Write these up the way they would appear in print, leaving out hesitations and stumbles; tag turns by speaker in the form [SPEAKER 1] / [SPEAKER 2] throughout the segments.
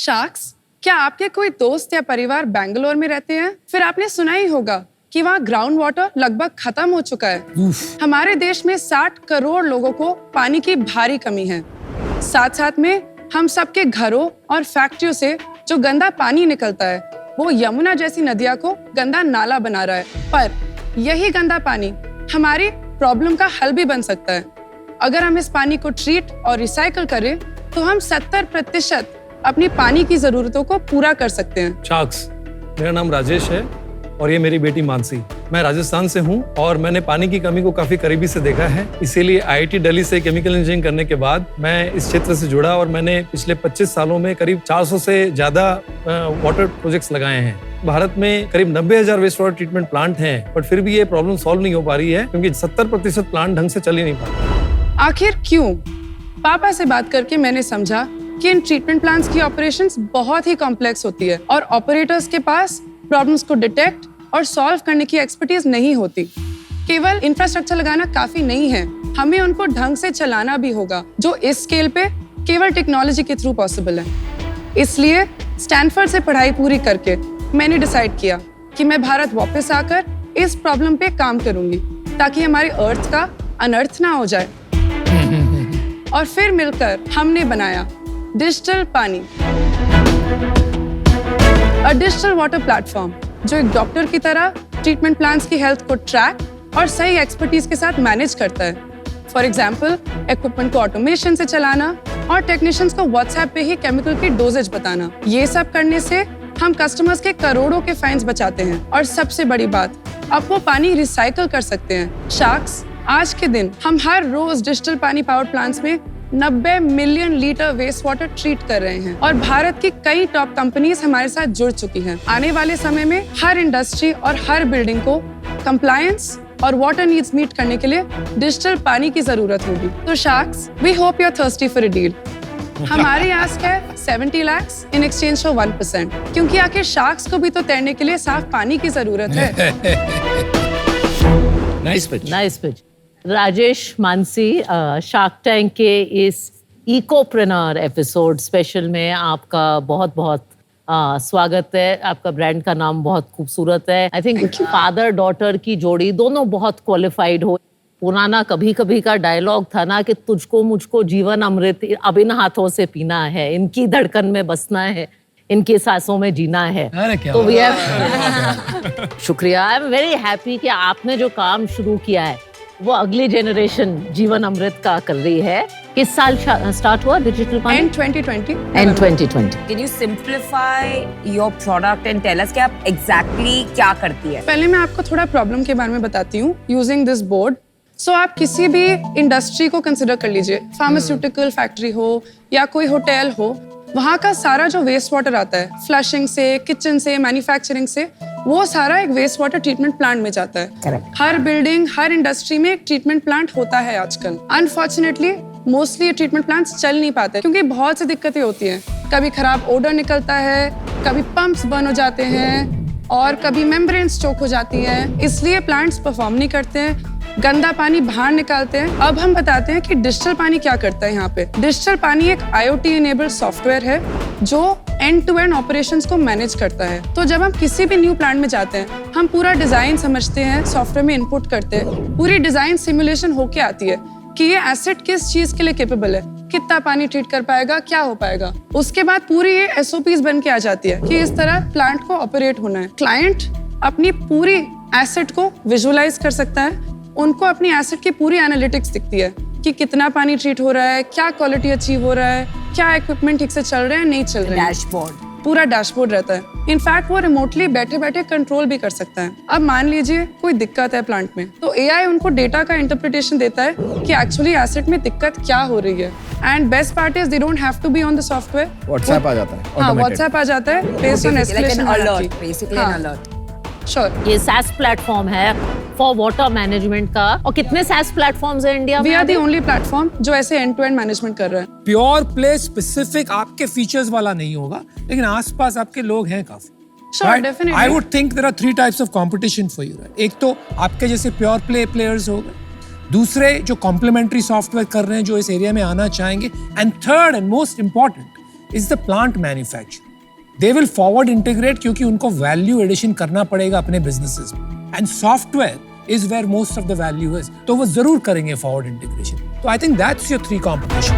[SPEAKER 1] Sharks, क्या आपके कोई दोस्त या परिवार बेंगलोर में रहते हैं? फिर आपने सुना ही होगा कि वहाँ ग्राउंड वाटर लगभग खत्म हो चुका है। हमारे देश में 60 करोड़ लोगों को पानी की भारी कमी है। साथ साथ में हम सबके घरों और फैक्ट्रियों से जो गंदा पानी निकलता है वो यमुना जैसी नदियाँ को गंदा नाला बना रहा है। पर यही गंदा पानी हमारी प्रॉब्लम का हल भी बन सकता है। अगर हम इस पानी को ट्रीट और रिसाइकल करें तो हम 70% अपनी पानी की जरूरतों को पूरा कर सकते हैं।
[SPEAKER 2] शार्क्स, मेरा नाम राजेश है और ये मेरी बेटी मानसी। मैं राजस्थान से हूँ और मैंने पानी की कमी को काफी करीबी से देखा है। इसीलिए IIT दिल्ली से केमिकल इंजीनियरिंग करने के बाद मैं इस क्षेत्र से जुड़ा और मैंने पिछले 25 सालों में करीब 400 से ज्यादा वाटर प्रोजेक्ट्स लगाए हैं। भारत में करीब 90,000 वेस्ट वाटर ट्रीटमेंट प्लांट हैं, बट फिर भी ये प्रॉब्लम सॉल्व नहीं हो पा रही है क्योंकि 70% प्लांट ढंग से चल ही नहीं पा रहे।
[SPEAKER 1] आखिर क्यों? पापा से बात करके मैंने समझा कि इन ट्रीटमेंट प्लांट्स की ऑपरेशंस बहुत ही कॉम्प्लेक्स होती है और ऑपरेटर्स के पास प्रॉब्लम्स को डिटेक्ट और सॉल्व करने की एक्सपर्टीज नहीं होती। केवल इंफ्रास्ट्रक्चर लगाना काफी नहीं है, हमें उनको ढंग से चलाना भी होगा, जो इस स्केल पे केवल टेक्नोलॉजी के थ्रू पॉसिबल है। इसलिए स्टैनफोर्ड से पढ़ाई पूरी करके मैंने डिसाइड किया कि मैं भारत वापस आकर इस प्रॉब्लम पे काम करूंगी ताकि हमारी अर्थ का अनर्थ ना हो जाए। और फिर मिलकर हमने बनाया डिजिटल पानी, अ डिजिटल वाटर प्लेटफॉर्म जो एक डॉक्टर की तरह ट्रीटमेंट प्लांट्स की हेल्थ को ट्रैक और सही एक्सपर्टीज के साथ मैनेज करता है। फॉर एग्जाम्पल, इक्विपमेंट को ऑटोमेशन से चलाना और टेक्नीशियंस को व्हाट्सएप पे ही केमिकल की डोजेज बताना। ये सब करने से हम कस्टमर्स के करोड़ों के फाइन्स बचाते हैं और सबसे बड़ी बात, अब वो पानी रिसाइकल कर सकते हैं। शार्क्स, आज के दिन हम हर रोज डिजिटल पानी पावर प्लांट्स में 90 million litre waste water treat कर रहे हैं और भारत की कई टॉप कंपनीज हमारे साथ जुड़ चुकी हैं। आने वाले समय में हर इंडस्ट्री और हर बिल्डिंग को कंप्लायंस और वाटर नीड्स मीट करने के लिए डिजिटल पानी की जरूरत होगी। तो sharks, we hope you are thirsty for a deal. हमारी आस्क है 70 लाख इन एक्सचेंज फॉर 1%, क्योंकि आखिर शार्क्स को भी तो तैरने के लिए साफ पानी की जरूरत है।
[SPEAKER 3] Nice pitch,
[SPEAKER 4] nice pitch. Rajesh, Mansi, shark tank के इस इकोप्रेन्योर एपिसोड स्पेशल में आपका बहुत बहुत स्वागत है। आपका ब्रांड का नाम बहुत खूबसूरत है। आई थिंक फादर डॉटर की जोड़ी दोनों बहुत क्वालिफाइड हो। पुराना कभी कभी का डायलॉग था ना कि तुझको मुझको जीवन अमृत अब इन हाथों से पीना है, इनकी धड़कन में बसना है, इनकी सांसों में जीना है। तो वी हैव शुक्रिया। आई एम वेरी हैप्पी कि आपने जो काम शुरू किया है वो अगली जनरेशन जीवन अमृत का कर रही है। किस साल स्टार्ट हुआ डिजिटल पानी?
[SPEAKER 1] End 2020.
[SPEAKER 4] End 2020.
[SPEAKER 5] Can you simplify your product and tell us कि आप exactly क्या करती है?
[SPEAKER 1] पहले मैं आपको थोड़ा प्रॉब्लम के बारे में बताती हूँ यूजिंग दिस बोर्ड। सो आप किसी भी इंडस्ट्री को कंसिडर कर लीजिए, फार्मास्यूटिकल फैक्ट्री हो या कोई होटल हो, वहाँ का सारा जो वेस्ट वाटर आता है फ्लशिंग से, किचन से, मैन्युफैक्चरिंग से, वो सारा एक वेस्ट वाटर ट्रीटमेंट प्लांट में जाता है।
[SPEAKER 5] Correct.
[SPEAKER 1] हर बिल्डिंग, हर इंडस्ट्री में एक ट्रीटमेंट प्लांट होता है आजकल। अनफॉर्चुनेटली मोस्टली ये ट्रीटमेंट प्लांट्स चल नहीं पाते क्योंकि बहुत सी दिक्कतें होती हैं। कभी खराब ओडर निकलता है, कभी पंप्स बंद हो जाते हैं और कभी मेम्ब्रेन्स चोक हो जाती है, इसलिए प्लांट्स परफॉर्म नहीं करते हैं, गंदा पानी बाहर निकालते हैं। अब हम बताते हैं कि डिजिटल पानी क्या करता है। यहाँ पे डिजिटल पानी एक IoT इनेबल्ड सॉफ्टवेयर है जो एंड टू एंड ऑपरेशंस को मैनेज करता है। तो जब हम किसी भी न्यू प्लांट में जाते हैं, हम पूरा डिजाइन समझते हैं, सॉफ्टवेयर में इनपुट करते हैं, पूरी डिजाइन सिमुलेशन होके आती है कि ये एसेट किस चीज के लिए कैपेबल है, कितना पानी ट्रीट कर पाएगा, क्या हो पाएगा। उसके बाद पूरी ये SOPs बन के आ जाती है कि इस तरह प्लांट को ऑपरेट होना है। क्लाइंट अपनी पूरी एसेट को विजुअलाइज कर सकता है, उनको अपनी एसेट की पूरी एनालिटिक्स दिखती है कि कितना पानी ट्रीट हो रहा है, क्या क्वालिटी अचीव हो रहा है, क्या इक्विपमेंट ठीक से चल रहे हैं, नहीं चल रहे हैं।
[SPEAKER 5] डैशबोर्ड,
[SPEAKER 1] पूरा डैशबोर्ड रहता है। इनफैक्ट वो रिमोटली बैठे बैठे कंट्रोल भी कर सकता है। अब मान लीजिए कोई दिक्कत है प्लांट में, तो AI उनको डेटा का इंटरप्रिटेशन देता है कि एक्चुअली एसेट में दिक्कत क्या हो रही है। And best part is they don't have to be on the software,
[SPEAKER 3] WhatsApp आ जाता है।
[SPEAKER 1] हाँ, व्हाट्सएप आ जाता है based on escalation
[SPEAKER 5] alert, basically an alert.
[SPEAKER 1] Sure.
[SPEAKER 4] ये SaaS प्लेटफॉर्म है फॉर वाटर मैनेजमेंट का। और कितने SaaS प्लेटफॉर्म्स हैं इंडिया में?
[SPEAKER 1] We are the only platform जो ऐसे एंड टू एंड मैनेजमेंट कर रहा है।
[SPEAKER 6] प्योर प्ले स्पेसिफिक आपके फीचर्स वाला नहीं होगा, लेकिन आसपास आपके लोग हैं काफी।
[SPEAKER 1] Sure, definitely.
[SPEAKER 6] I would think there are 3 types of competition for you. एक तो आपके जैसे प्योर प्ले प्लेयर्स हो गए, दूसरे जो कॉम्प्लीमेंट्री सॉफ्टवेयर कर रहे हैं जो इस एरिया में आना चाहेंगे, and third and most important is the plant manufacturing. They will forward integrate क्योंकि उनको value addition करना पड़ेगा अपने businesses में. And software is where most of the value is. तो वो जरूर करेंगे forward integration. So I think that's your three competition.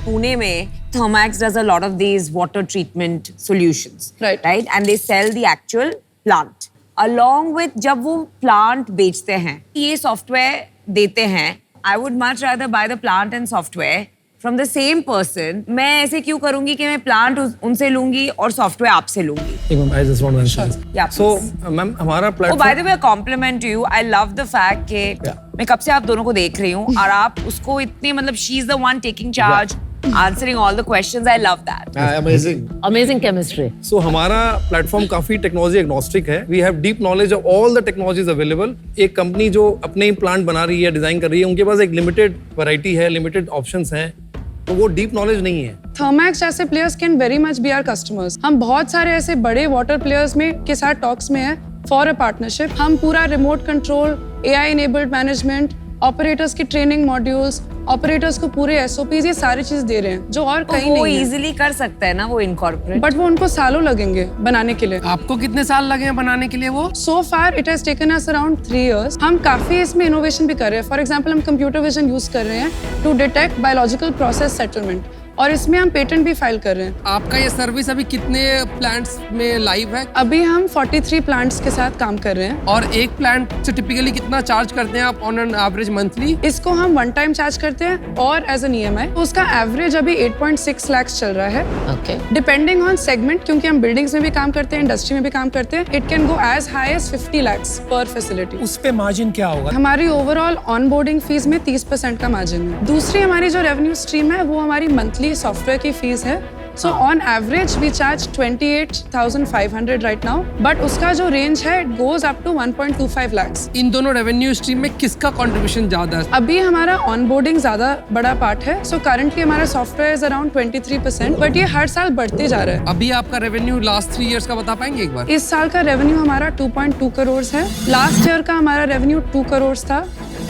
[SPEAKER 5] Pune mein Thermax does a lot of these water treatment solutions,
[SPEAKER 1] Right.
[SPEAKER 5] And they sell the actual plant. Along with जब वो plant बेचते हैं, ये software देते हैं. I would much rather buy the plant and software from the same person. मैं ऐसे क्यों करूँगी कि मैं plant उनसे लूँगी और software आपसे लूँगी?
[SPEAKER 2] I just want to mention this.
[SPEAKER 5] Yeah,
[SPEAKER 2] So,
[SPEAKER 5] please.
[SPEAKER 2] Ma'am हमारा
[SPEAKER 5] Oh, by
[SPEAKER 2] platform
[SPEAKER 5] the way, a compliment to you. I love the fact कि मैं कब से आप दोनों को देख रही हूँ और आप उसको इतनी मतलब she's the one taking charge, answering all the questions. I love that.
[SPEAKER 2] Amazing
[SPEAKER 4] Amazing chemistry.
[SPEAKER 2] So हमारा प्लेटफॉर्म काफी टेक्नोलॉजी एग्नोस्टिक है. We have deep knowledge of all the technologies available. एक कंपनी जो अपने ही प्लांट बना रही है, डिजाइन कर रही है, उनके पास एक लिमिटेड वैरायटी है, लिमिटेड ऑप्शंस हैं, तो वो डीप नॉलेज नहीं है.
[SPEAKER 1] Thermax जैसे players can very much be our customers. हम बहुत सारे ऐसे बड़े वाटर प्लेयर्स में के साथ टॉक्स में हैं फॉर अ पार्टनरशिप. हम पूरा remote control, AI enabled management, operators की ट्रेनिंग मॉड्यूल्स, ऑपरेटर्स को पूरे SOPs, ये सारी चीज दे रहे हैं जो और कहीं
[SPEAKER 5] वो
[SPEAKER 1] नहीं है.
[SPEAKER 5] easily कर सकता है ना वो incorporate.
[SPEAKER 1] बट वो उनको सालों लगेंगे बनाने के लिए.
[SPEAKER 3] आपको कितने साल लगे हैं बनाने के लिए वो?
[SPEAKER 1] So far it has taken us around 3 years. हम काफी इसमें इनोवेशन भी कर रहे हैं. फॉर एग्जाम्पल हम कंप्यूटर विजन यूज कर रहे हैं to detect biological process settlement, और इसमें हम पेटेंट भी फाइल कर रहे हैं.
[SPEAKER 3] आपका ये सर्विस अभी कितने प्लांट्स में लाइव है?
[SPEAKER 1] अभी हम 43 प्लांट्स के साथ काम कर रहे हैं.
[SPEAKER 3] और एक प्लांट से टिपिकली कितना चार्ज करते हैं आप ऑन एन एवरेज मंथली?
[SPEAKER 1] इसको हम वन टाइम चार्ज करते हैं और एज एन EMI. तो उसका एवरेज अभी 8.6 लाख चल रहा है.
[SPEAKER 4] Okay.
[SPEAKER 1] डिपेंडिंग ऑन सेगमेंट, क्योंकि हम बिल्डिंग्स में भी काम करते हैं, इंडस्ट्री में भी काम करते हैं, it can go as high as 50 lakhs per facility.
[SPEAKER 6] उस पे मार्जिन क्या होगा?
[SPEAKER 1] हमारी ओवरऑल ऑनबोर्डिंग फीस में 30% का मार्जिन है. दूसरी हमारी जो रेवेन्यू स्ट्रीम है वो हमारी मंथली सॉफ्टवेयर की फीस है. So on average we charge 28,500 right now, but उसका जो रेंज है it goes up to 1.25 lakhs.
[SPEAKER 3] In दोनों रेवेन्यू स्ट्रीम में किसका कंट्रीब्यूशन ज्यादा है?
[SPEAKER 1] अभी हमारा ऑनबोर्डिंग ज्यादा बड़ा पार्ट है. सो करंटली हमारा सॉफ्टवेयर इज अराउंड 23%, बट ये हर साल बढ़ते जा रहा है.
[SPEAKER 3] अभी आपका रेवेन्यू लास्ट 3 इयर्स का बता पाएंगे एक बार?
[SPEAKER 1] इस साल का रेवेन्यू हमारा 2.2 करोड़ है. लास्ट ईयर का हमारा रेवेन्यू 2 करोड़ था.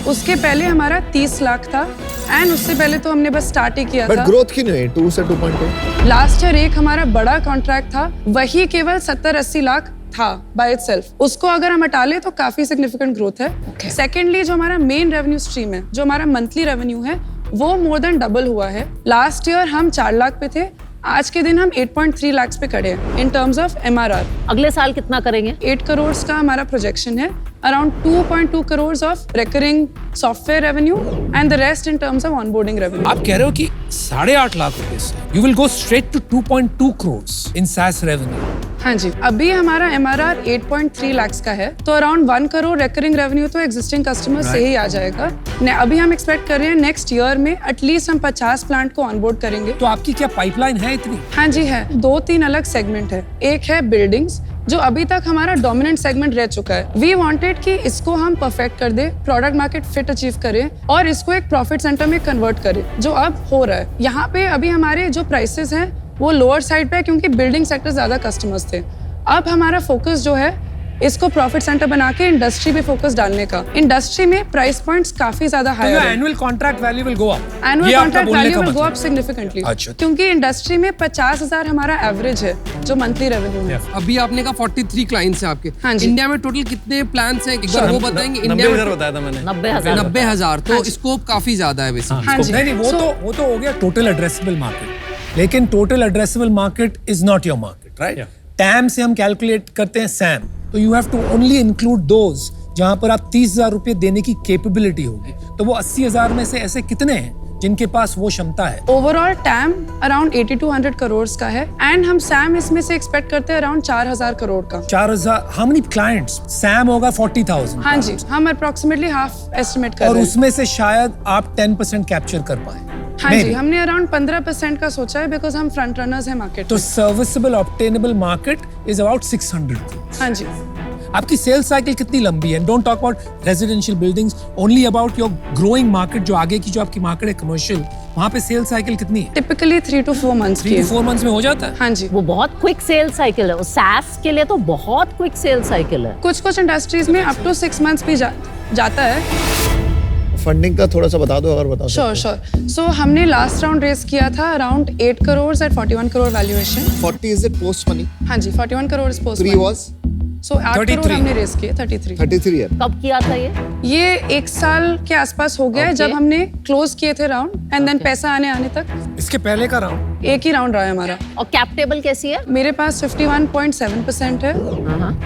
[SPEAKER 1] उसके पहले हमारा 30 लाख था, एंड उससे पहले तो हमने बस स्टार्ट ही किया
[SPEAKER 7] बट
[SPEAKER 1] था.
[SPEAKER 7] ग्रोथ क्यों नहीं हुई 2 से 2.2?
[SPEAKER 1] लास्ट ईयर एक हमारा बड़ा कॉन्ट्रैक्ट था, वही केवल 70-80 लाख था बाय इटसेल्फ. उसको अगर हम हटा ले तो काफी सिग्निफिकेंट ग्रोथ है. सेकेंडली जो हमारा मेन रेवेन्यू स्ट्रीम है, जो हमारा मंथली रेवेन्यू है, वो मोर देन डबल हुआ है. लास्ट ईयर हम 4 लाख पे थे, आज के दिन हम 8.3 लाख पे खड़े हैं इन टर्म्स ऑफ MRR.
[SPEAKER 4] अगले साल कितना करेंगे?
[SPEAKER 1] 8 करोड़ का हमारा प्रोजेक्शन है. Around 2.2 crore of recurring software revenue and the rest in terms of onboarding revenue.
[SPEAKER 6] आप कह रहे हो कि 8.5 लाख रुपए से you will go straight to 2.2 crores in SaaS revenue.
[SPEAKER 1] हाँ जी, अभी हमारा MRR 8.3 लाख का है, तो अराउंड 1 करोड़ रिकरिंग रेवेन्यू तो एग्जिस्टिंग कस्टमर से ही आ जाएगा. अभी हम एक्सपेक्ट कर रहे हैं नेक्स्ट ईयर में एटलीस्ट हम 50 प्लांट को ऑनबोर्ड करेंगे.
[SPEAKER 6] तो आपकी क्या पाइपलाइन है इतनी?
[SPEAKER 1] हाँ जी है. 2-3 अलग सेगमेंट है. एक है बिल्डिंग्स, जो अभी तक हमारा डोमिनेंट सेगमेंट रह चुका है. वी वांटेड कि इसको हम परफेक्ट कर दे, प्रोडक्ट मार्केट फिट अचीव करें और इसको एक प्रॉफिट सेंटर में कन्वर्ट करें, जो अब हो रहा है. यहाँ पे अभी हमारे जो प्राइसेस हैं वो लोअर साइड पे है, क्योंकि बिल्डिंग सेक्टर ज्यादा कस्टमर्स थे. अब हमारा फोकस जो है इसको प्रॉफिट सेंटर बना के इंडस्ट्री पे फोकस डालने का. इंडस्ट्री में प्राइस पॉइंट्स काफी ज्यादा हाई है.
[SPEAKER 6] Annual contract value will go up.
[SPEAKER 1] Annual contract value will go up significantly.
[SPEAKER 6] अच्छा.
[SPEAKER 1] क्योंकि इंडस्ट्री में 50,000 हमारा एवरेज है जो मंथली रेवेन्यू है.
[SPEAKER 3] अभी आपने कहा 43 क्लाइंट्स हैं आपके.
[SPEAKER 1] हाँ जी.
[SPEAKER 3] इंडिया में टोटल कितने प्लान्स हैं? एक बार वो बताएंगे. इंडिया
[SPEAKER 2] 90,000
[SPEAKER 3] में
[SPEAKER 2] बताया था मैंने.
[SPEAKER 4] 90,000.
[SPEAKER 3] 90,000. तो स्कोप काफी ज्यादा है बेसिकली.
[SPEAKER 1] हाँ जी.
[SPEAKER 6] नहीं वो तो हो गया टोटल एड्रेसेबल मार्केट. लेकिन total addressable market is not your market, right? TAM से हम कैलकुलेट करते हैं सैम, तो you have to only include those जहां पर आप 30,000 रुपए देने की कैपेबिलिटी होगी. तो वो 80,000 में से ऐसे कितने हैं जिनके पास वो क्षमता है?
[SPEAKER 1] ओवरऑल टैम अराउंड 80-100 करोड़ का है, एंड हम सैम इसमें से एक्सपेक्ट करते हैं अराउंड 4,000 करोड़ का.
[SPEAKER 6] 4,000. How many clients? सैम होगा 40,000.
[SPEAKER 1] हाँ जी, हम अप्रोक्सीमेटली हाफ एस्टिमेट कर
[SPEAKER 6] और
[SPEAKER 1] रहे हैं.
[SPEAKER 6] उसमें से शायद आप 10% कैप्चर कर पाए.
[SPEAKER 1] हाँ जी, हमने अराउंड 15% का सोचा है, बिकॉज हम फ्रंट रनर्स हैं मार्केट.
[SPEAKER 6] तो serviceable obtainable market is about 600 crores.
[SPEAKER 1] हाँ जी.
[SPEAKER 6] आपकी सेल्स साइकिल कितनी लंबी है? Don't talk about residential buildings, only about your growing market. जो आगे की जो आपकी मार्केट है कमर्शियल, वहाँ पे सेल्स साइकिल कितनी है?
[SPEAKER 1] टिपिकली 3 to 4 months की
[SPEAKER 6] 3
[SPEAKER 1] है.
[SPEAKER 6] to 4 months में हो जाता है.
[SPEAKER 1] हाँ जी.
[SPEAKER 4] वो बहुत क्विक सेल साइकिल है. SaaS के लिए तो बहुत क्विक सेल साइकिल है.
[SPEAKER 1] कुछ इंडस्ट्रीज में अप टू 6 months भी जाता है.
[SPEAKER 7] फंडिंग का थोड़ा सा बता दो अगर बता
[SPEAKER 1] श्योर श्योर सो हमने लास्ट राउंड रेस किया था around 8 crore at 41 crore valuation
[SPEAKER 7] 40 is it post money
[SPEAKER 1] हाँ जी 41 crore post
[SPEAKER 7] 3 was
[SPEAKER 1] so 8 crore
[SPEAKER 6] 33
[SPEAKER 1] हमने रेस किए 33
[SPEAKER 7] 33 है
[SPEAKER 4] कब किया था ये
[SPEAKER 1] 1 साल के आसपास हो गया है जब हमने क्लोज किए थे राउंड एंड देन पैसा आने तक
[SPEAKER 6] इसके पहले का राउंड
[SPEAKER 1] एक ही राउंड रहा है हमारा
[SPEAKER 4] और कैप टेबल कैसी है?
[SPEAKER 1] मेरे पास 51.7% है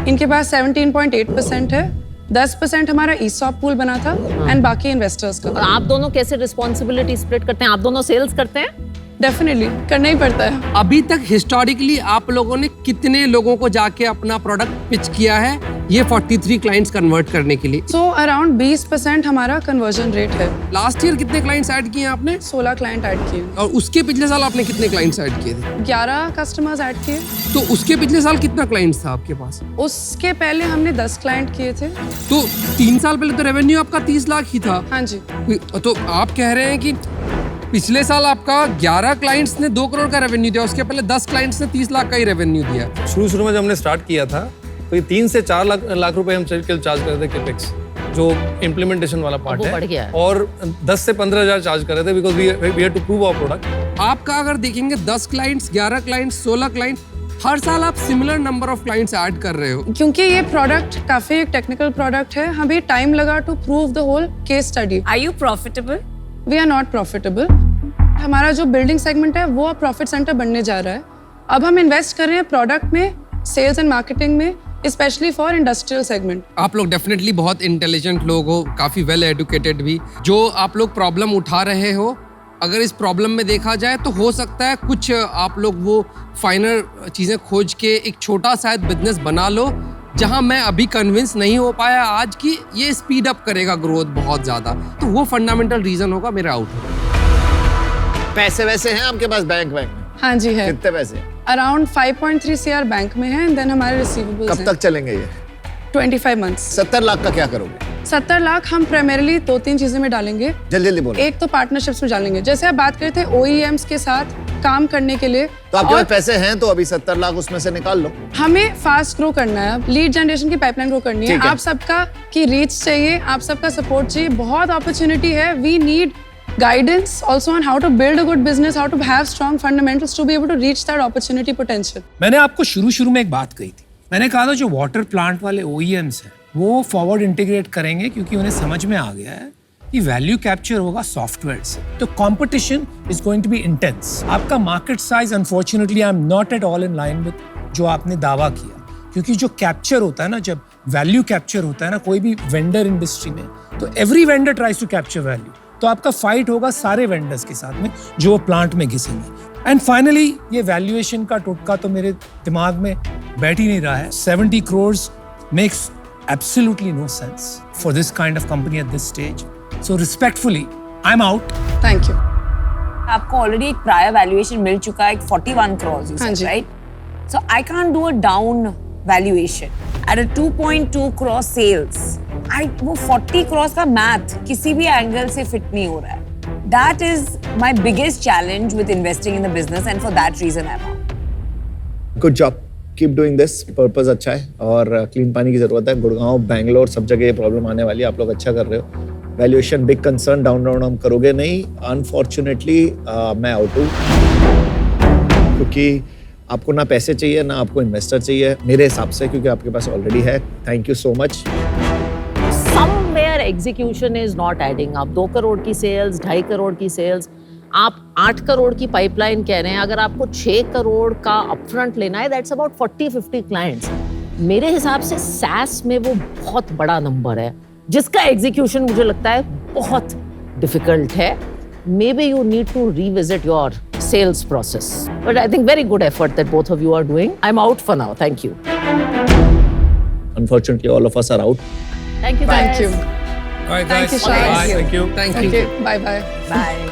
[SPEAKER 1] इनके पास 17.8% है 10% हमारा ईसॉप पूल बना था एंड बाकी इन्वेस्टर्स
[SPEAKER 4] और
[SPEAKER 1] का
[SPEAKER 4] आप दोनों कैसे रिस्पॉन्सिबिलिटी स्प्लिट करते हैं? आप दोनों सेल्स करते हैं?
[SPEAKER 1] डेफिनेटली करना ही पड़ता है
[SPEAKER 3] अभी तक हिस्टोरिकली आप लोगों ने कितने लोगों को जाके अपना प्रोडक्ट पिच किया है ये 43 क्लाइंट्स कन्वर्ट करने के लिए?
[SPEAKER 1] सो अराउंड 20% हमारा कन्वर्जन रेट है
[SPEAKER 3] लास्ट ईयर कितने क्लाइंट्स ऐड किए हैं आपने
[SPEAKER 1] 16 क्लाइंट ऐड किए
[SPEAKER 3] और उसके पिछले साल आपने कितने क्लाइंट्स ऐड किए थे?
[SPEAKER 1] 11 कस्टमर्स ऐड किए
[SPEAKER 3] तो उसके पिछले साल कितना क्लाइंट्स था आपके पास?
[SPEAKER 1] उसके पहले हमने 10 क्लाइंट किए थे
[SPEAKER 3] तो 3 साल पहले तो रेवेन्यू आपका 30 लाख ही था।
[SPEAKER 1] हाँ जी
[SPEAKER 3] तो आप कह रहे हैं कि पिछले साल आपका 11 क्लाइंट्स ने 2 करोड़ का रेवेन्यू दिया, उसके पहले 10 क्लाइंट्स ने 30 लाख का ही रेवेन्यू दिया।
[SPEAKER 2] शुरू में जब हमने स्टार्ट किया था तो ये 3 से 4 लाख रुपए हम चार्ज कर रहे थे कैपेक्स जो इम्प्लीमेंटेशन वाला पार्ट
[SPEAKER 4] वो
[SPEAKER 2] है
[SPEAKER 4] बढ़ गया है।
[SPEAKER 2] और 10 से 15,000 चार्ज कर रहे थे because we had to prove our product.
[SPEAKER 3] आपका अगर देखेंगे 10 क्लाइंट्स, 11 क्लाइंट्स, 16 क्लाइंट, हर साल आप similar number of clients add कर रहे हो।
[SPEAKER 1] क्योंकि ये प्रोडक्ट काफी एक टेक्निकल प्रोडक्ट है हमें टाइम लगा to prove the whole case study
[SPEAKER 5] Are you profitable?
[SPEAKER 1] We are not profitable हमारा जो बिल्डिंग सेगमेंट है वो अब प्रॉफिट सेंटर बनने जा रहा है अब हम इन्वेस्ट कर रहे हैं प्रोडक्ट में सेल्स एंड मार्केटिंग में स्पेशली फॉर इंडस्ट्रियल सेगमेंट
[SPEAKER 3] आप लोग डेफिनेटली बहुत इंटेलिजेंट लोग हो, काफी वेल एजुकेटेड भी। जो आप लोग प्रॉब्लम उठा रहे हो, अगर इस प्रॉब्लम में देखा जाए तो हो सकता है कुछ आप लोग वो फाइनल चीजें खोज के एक छोटा शायद बिजनेस बना लो जहां मैं अभी कन्विंस नहीं हो पाया आज की ये स्पीड अप करेगा ग्रोथ बहुत ज्यादा। तो वो फंडामेंटल रीजन होगा मेरा आउट।
[SPEAKER 7] पैसे वैसे हैं आपके पास बैंक में
[SPEAKER 1] हाँ जी है
[SPEAKER 7] कितने पैसे
[SPEAKER 1] अराउंड 5.3 CR बैंक में है एंड देन हमारे रिसीवेबल्स
[SPEAKER 7] कब तक चलेंगे ये
[SPEAKER 1] 25 मंथ्स
[SPEAKER 7] 70 लाख का क्या करोगे
[SPEAKER 1] 70 लाख हम प्राइमरली 2-3 चीजें में डालेंगे
[SPEAKER 7] जल्दी बोलो
[SPEAKER 1] एक तो पार्टनरशिप्स में डालेंगे जैसे आप बात करते थे OEMs के साथ काम करने के लिए
[SPEAKER 7] तो आपके
[SPEAKER 1] और
[SPEAKER 7] पास पैसे हैं तो अभी 70 लाख उसमें से निकाल लो
[SPEAKER 1] हमें फास्ट ग्रो करना है लीड जनरेशन की पाइपलाइन ग्रो करनी है
[SPEAKER 7] ठीक है।
[SPEAKER 1] आप सबका की रीच चाहिए आप सबका सपोर्ट चाहिए बहुत अपॉर्चुनिटी है we need guidance also on how to build a good business, how to have strong fundamentals to be able to reach that opportunity potential.
[SPEAKER 6] मैंने आपको शुरू में एक बात कही थी मैंने कहा था जो वाटर प्लांट वाले OEMs हैं वो फॉरवर्ड इंटीग्रेट करेंगे क्योंकि उन्हें समझ में आ गया है कि वैल्यू कैप्चर होगा सॉफ्टवेयर से तो competition is going to be intense आपका market size unfortunately I am not at all in line with जो आपने दावा किया क्योंकि जो कैप्चर होता है ना जब वैल्यू कैप्चर होता है ना कोई भी वेंडर इंडस्ट्री में तो every vendor tries to capture value तो आपका फाइट होगा सारे वेंडर्स के साथ में जो प्लांट में घिसेंगे एंड फाइनली ये वैल्यूएशन का टोटका तो मेरे दिमाग में बैठ ही नहीं रहा है 70 crores makes absolutely no sense for this kind of company at this stage so respectfully I'm out
[SPEAKER 1] Thank you.
[SPEAKER 5] आपको ऑलरेडी एक प्रायर वैल्यूएशन मिल चुका है 41 crores you
[SPEAKER 1] हाँ
[SPEAKER 5] said,
[SPEAKER 1] ji.
[SPEAKER 5] right? So I can't do a down valuation at a 2.2 crore sales. वो 40 crores का math किसी भी angle से फिट नहीं हो रहा है. That is my biggest challenge with investing in the business and for that reason I'm out.
[SPEAKER 7] Good job keep doing this purpose अच्छा है और क्लीन पानी की जरूरत है गुड़गांव बैंगलोर सब जगह ये प्रॉब्लम आने वाली है आप लोग अच्छा कर रहे हो वैल्यूएशन बिग कंसर्न डाउन हम करोगे नहीं अनफॉर्चुनेटली मैं आउट हूँ क्योंकि आपको ना पैसे चाहिए ना आपको इन्वेस्टर चाहिए मेरे हिसाब से क्योंकि आपके पास ऑलरेडी है thank you so much
[SPEAKER 4] somewhere execution is not adding आप 2 करोड़ की सेल्स 2.5 करोड़ की सेल्स आप 8 करोड़ की पाइपलाइन कह रहे हैं अगर आपको 6 करोड़ का अपफ्रंट लेना है दैट्स अबाउट 40-50 क्लाइंट्स मेरे हिसाब से SaaS में वो बहुत बड़ा नंबर है जिसका एग्जीक्यूशन मुझे लगता है बहुत डिफिकल्ट है maybe you need to revisit your sales process but I think very good effort that both of you are doing I'm out for now thank you
[SPEAKER 7] unfortunately all of us are out
[SPEAKER 4] thank you
[SPEAKER 1] Thank you.
[SPEAKER 2] All right,
[SPEAKER 1] Thank
[SPEAKER 2] guys.
[SPEAKER 1] you, Shah.
[SPEAKER 2] Bye. Thank you.
[SPEAKER 3] Thank
[SPEAKER 1] Thank
[SPEAKER 3] you.
[SPEAKER 1] you. Bye bye.
[SPEAKER 5] Bye.